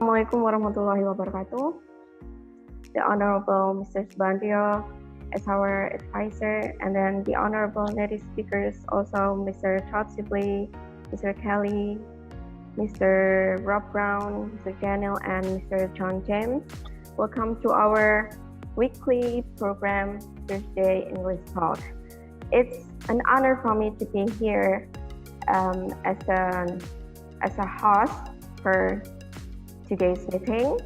Assalamualaikum warahmatullahi wabarakatuh. The Honorable Mr. Subandrio as our advisor, and then the Honorable native speakers, also Mr. Todd Sibley, Mr. Kelly, Mr. Rob Brown, Mr. Daniel, and Mr. John James. Welcome to our weekly program, Thursday English Talk. It's an honor for me to be here as a host for today's meeting.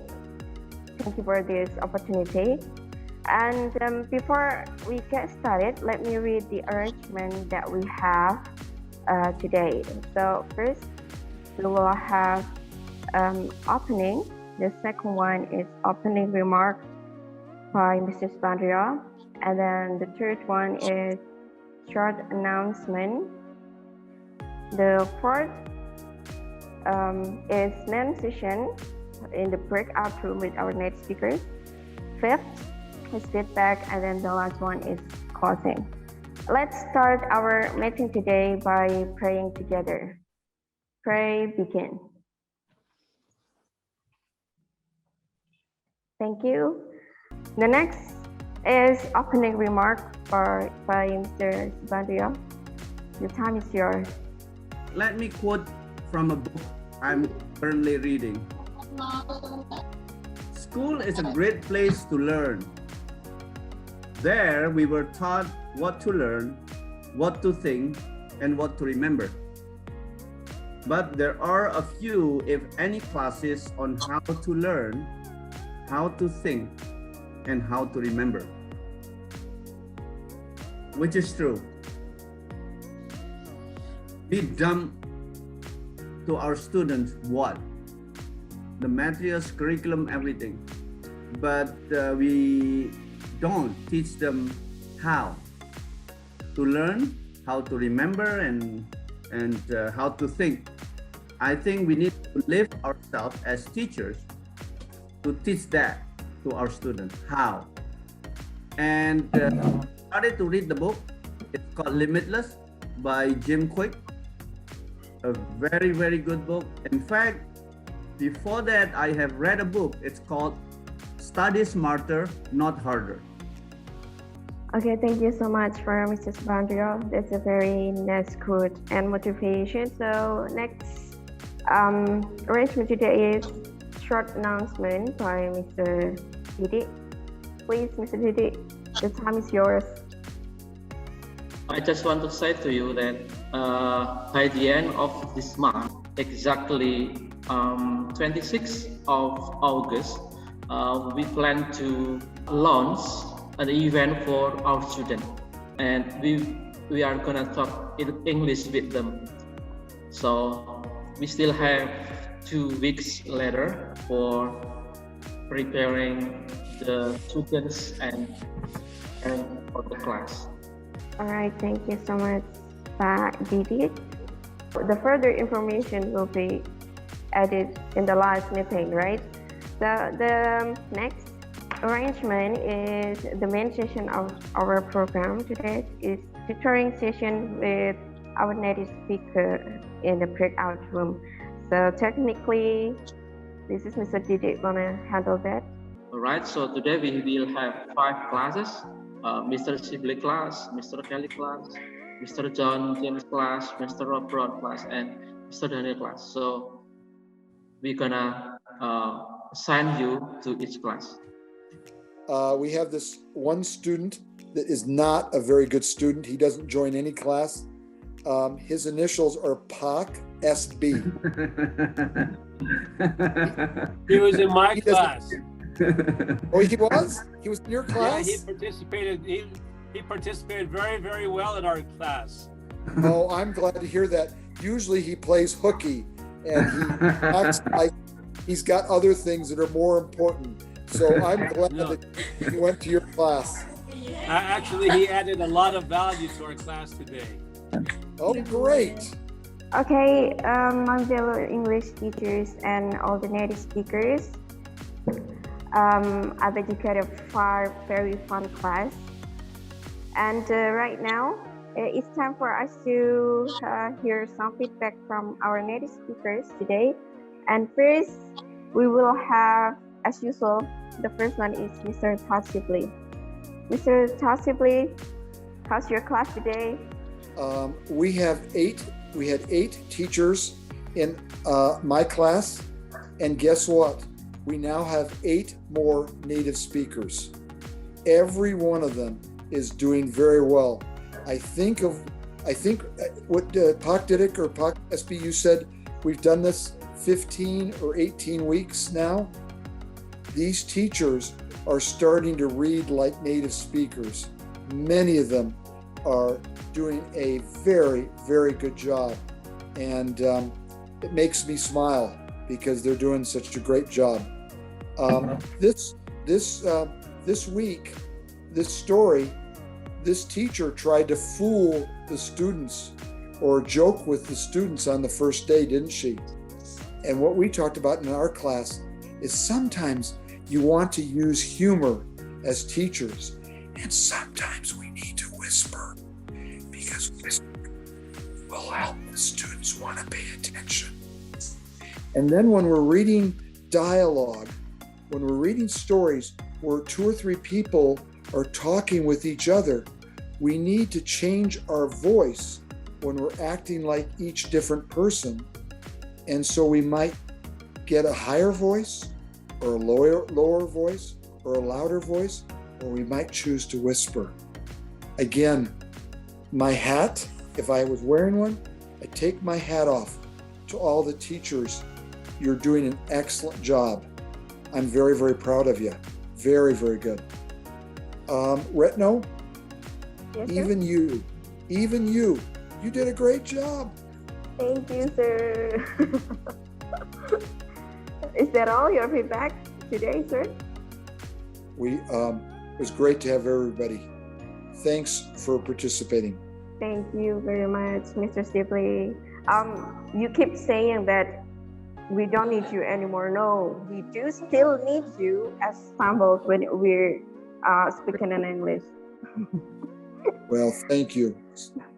Thank you for this opportunity. And before we get started, let me read the arrangement that we have today. So first, we will have opening. The second one is opening remark by Mr. Subandrio. And then the third one is short announcement. The fourth is main session in the breakout room with our native speakers. Fifth is feedback, and then the last one is closing. Let's start our meeting today by praying together. Pray, begin. Thank you. The next is opening remark by Mr. Subandrio. The time is yours. Let me quote from a book I'm currently reading. School is a great place to learn. There we were taught what to learn, what to think, and what to remember. But there are a few, if any, classes on how to learn, how to think, and how to remember. Which is true. We dump to our students what? The materials, curriculum, everything. But we don't teach them how to learn, how to remember, and how to think. I think we need to live ourselves as teachers to teach that to our students, how. And started to read the book. It's called Limitless by Jim Quick. A very, very good book. In fact, before that, I have read a book. It's called Study Smarter, Not Harder. Okay, thank you so much for Mr. Subandrio. That's a very nice quote and motivation. So next arrangement today is short announcement by Mr. Didi. Please, Mr. Didi, the time is yours. I just want to say to you that by the end of this month, exactly 26th of August, we plan to launch an event for our students, and we are gonna talk in English with them. So we still have 2 weeks later for preparing the students and for the class. All right, thank you so much, Pak Didi. The further information will be added in the last meeting, right? The next arrangement is the main session of our program today is tutoring session with our native speaker in the breakout room. So technically, this is Mr. Didi gonna handle that. All right, so today we will have 5 classes. Mr. Sibley class, Mr. Kelly class, Mr. John James class, Mr. Rob Brown class, and Mr. Daniel class. So we're gonna assign you to each class. We have this one student that is not a very good student. He doesn't join any class. His initials are PAC SB. He was in my class. Oh, he was? He was in your class? Yeah, he participated very, very well in our class. Oh, I'm glad to hear that. Usually he plays hooky and he acts like he's got other things that are more important. So I'm glad that he went to your class. Actually, he added a lot of value to our class today. Oh, great. Okay, my fellow English teachers and all the native speakers, I've educated a very fun class. And right now, it's time for us to hear some feedback from our native speakers today. And first, we will have, as usual, the first one is Mr. Todd Sibley. Mr. Todd Sibley, how's your class today? We had 8 teachers in my class, and guess what? We now have 8 more native speakers. Every one of them is doing very well. I think what Pak Didik or Pak SBU said, we've done this 15 or 18 weeks now. These teachers are starting to read like native speakers. Many of them are doing a very, very good job. And it makes me smile because they're doing such a great job. This week, this story, this teacher tried to fool the students or joke with the students on the first day, didn't she? And what we talked about in our class is sometimes you want to use humor as teachers, and sometimes we need to whisper, because whispering will help the students want to pay attention. And then when we're reading dialogue, when we're reading stories where 2 or 3 people are talking with each other, we need to change our voice when we're acting like each different person. And so we might get a higher voice or a lower voice or a louder voice, or we might choose to whisper. Again, my hat, if I was wearing one, I take my hat off to all the teachers. You're doing an excellent job. I'm very, very proud of you. Very, very good. Retno, Yes, sir? even you did a great job. Thank you, sir. Is that all your feedback today, sir? It was great to have everybody. Thanks for participating. Thank you very much, Mr. Sibley. You keep saying that we don't need you anymore. No, we do still need you as samples when we're speaking in English. Well, thank you.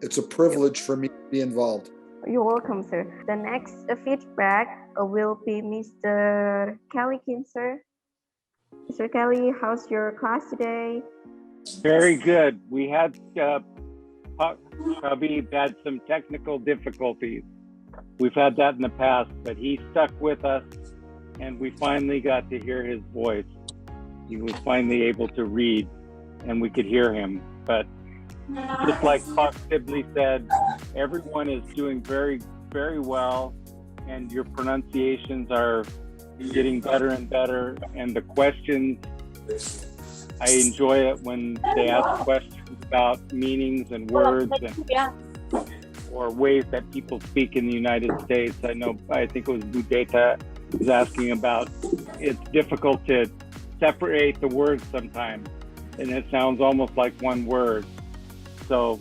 It's a privilege for me to be involved. You're welcome, sir. The next feedback will be Mr. Kelly Kinser. Mr. Kelly, how's your class today? Very good. We had Habib had some technical difficulties. We've had that in the past, but he stuck with us, and we finally got to hear his voice. He was finally able to read, and we could hear him. But just like Pak Sibley said, everyone is doing very, very well, and your pronunciations are getting better and better. And the questions, I enjoy it when they ask questions about meanings and words or ways that people speak in the United States. I think it was Budeta was asking about, it's difficult to separate the words sometimes, and it sounds almost like one word. So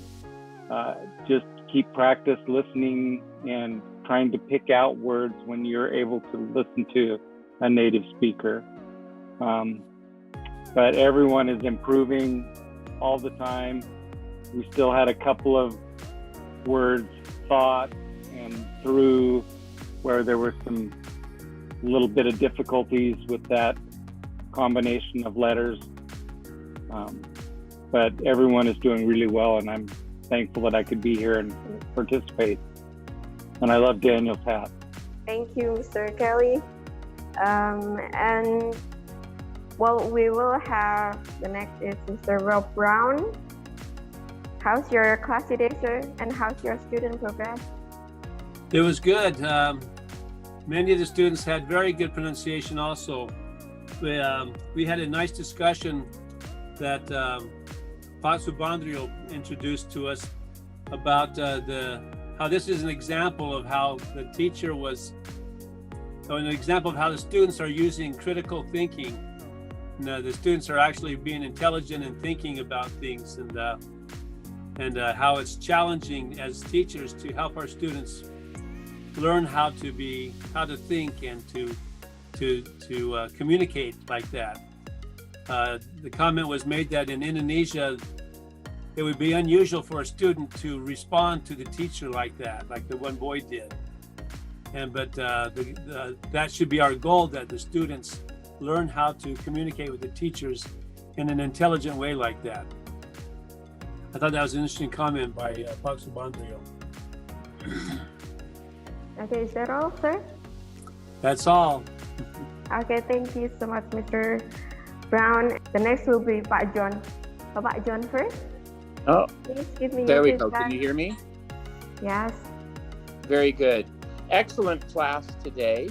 just keep practice listening and trying to pick out words when you're able to listen to a native speaker. But everyone is improving all the time. We still had a couple of words, thought and through, where there were some little bit of difficulties with that combination of letters. But everyone is doing really well, and I'm thankful that I could be here and participate. And I love Daniel's hat. Thank you, Mr. Kelly. And well, we will have the next is Mr. Rob Brown. How's your class today, sir? And how's your student progress? It was good. Many of the students had very good pronunciation also. We had a nice discussion that Pak Subandrio introduced to us about how this is an example of how the teacher was, an example of how the students are using critical thinking. And, the students are actually being intelligent and thinking about things, and how it's challenging as teachers to help our students learn how to think and to communicate like that. The comment was made that in Indonesia, it would be unusual for a student to respond to the teacher like that, like the one boy did. but that should be our goal, that the students learn how to communicate with the teachers in an intelligent way like that. I thought that was an interesting comment by Pak Subandrio. Okay, is that all, sir? That's all. Okay, thank you so much, Mr. Brown. The next will be Pak John. Pak John first. Oh, Please give me there your we go. feedback. Can you hear me? Yes. Very good. Excellent class today.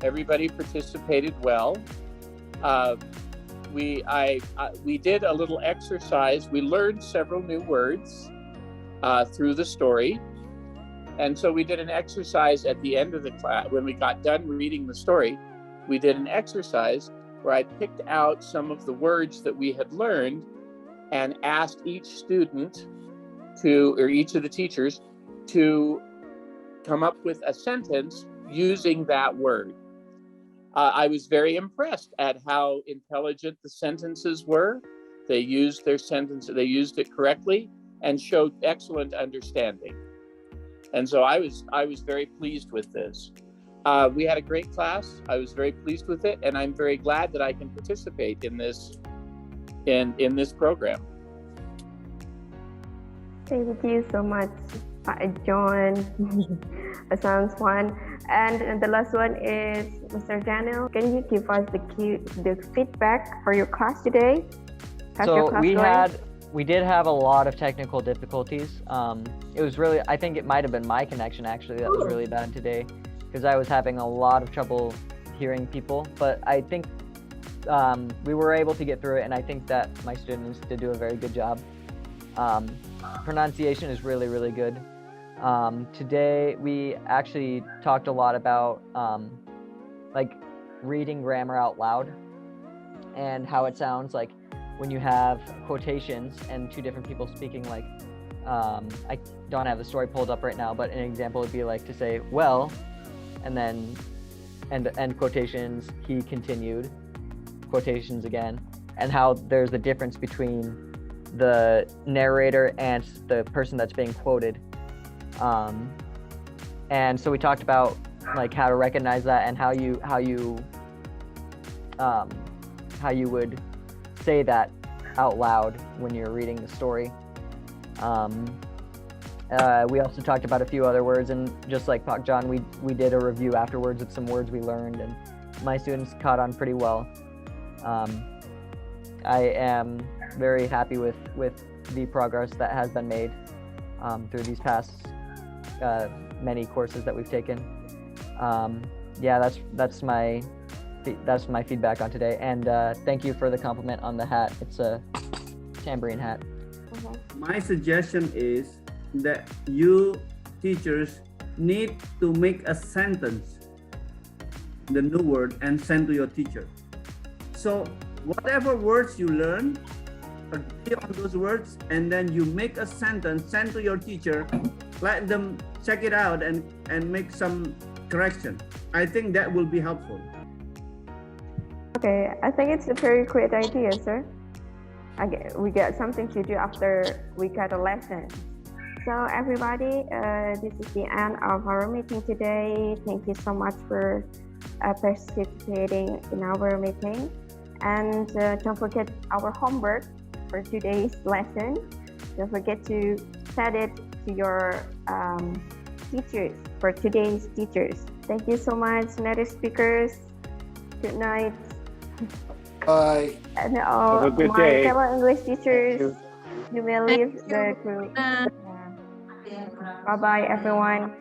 Everybody participated well. We did a little exercise. We learned several new words through the story. And so we did an exercise at the end of the class. When we got done reading the story, we did an exercise where I picked out some of the words that we had learned and asked each student or each of the teachers to come up with a sentence using that word. I was very impressed at how intelligent the sentences were. They used their sentence, they used it correctly and showed excellent understanding. And so I was very pleased with this. We had a great class. I was very pleased with it, and I'm very glad that I can participate in this program. Thank you so much, Pak John. It sounds fun. And the last one is Mr. Daniel. Can you give us the feedback for your class today? How's your class going? We did have a lot of technical difficulties. It was really, I think it might have been my connection actually that was really bad today, because I was having a lot of trouble hearing people. But I think we were able to get through it, and I think that my students did do a very good job. Pronunciation is really, really good. Today we actually talked a lot about like reading grammar out loud and how it sounds like when you have quotations and two different people speaking. Like I don't have the story pulled up right now, but an example would be like to say, well, and then end quotations, he continued, quotations again, and how there's a difference between the narrator and the person that's being quoted. And so we talked about like how to recognize that and how you would say that out loud when you're reading the story. We also talked about a few other words, and just like Pak John, we did a review afterwards of some words we learned, and my students caught on pretty well. I am very happy with the progress that has been made through these past many courses that we've taken. Yeah, that's my feedback on today, and thank you for the compliment on the hat. It's a tambourine hat. My suggestion is that you teachers need to make a sentence, the new word, and send to your teacher. So whatever words you learn, agree on those words, and then you make a sentence, send to your teacher, let them check it out and make some correction. I think that will be helpful. Okay, I think it's a very great idea, sir. We get something to do after we got a lesson. So everybody, this is the end of our meeting today. Thank you so much for participating in our meeting. And don't forget our homework for today's lesson. Don't forget to send it to your teachers, for today's teachers. Thank you so much, native speakers. Good night. Bye. And all Have a good my day. fellow English teachers, you may leave the group. Bye-bye, everyone.